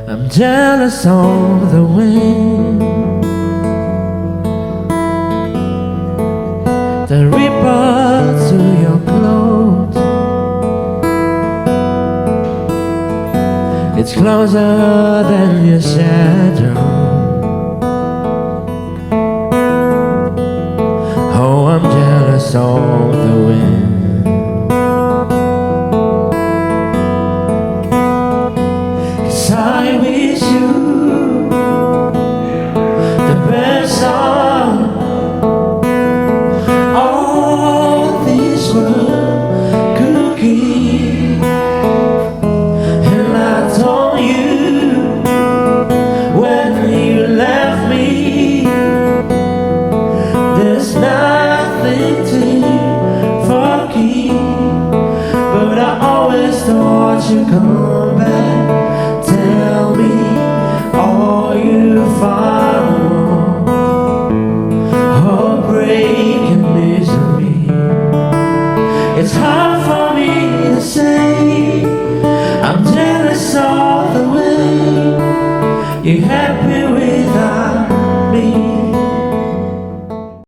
I'm jealous of the wind that ripples through your clothes. It's closer than your shadow. Oh, I'm jealous of the wind. 'Cause I wish you the best of all this world could give. And I told you when you left me, there's nothing to forgive. But I always thought you'd come back. Tell me all you found, heartbreak and misery. It's hard for me to say. I'm jealous of the way you happy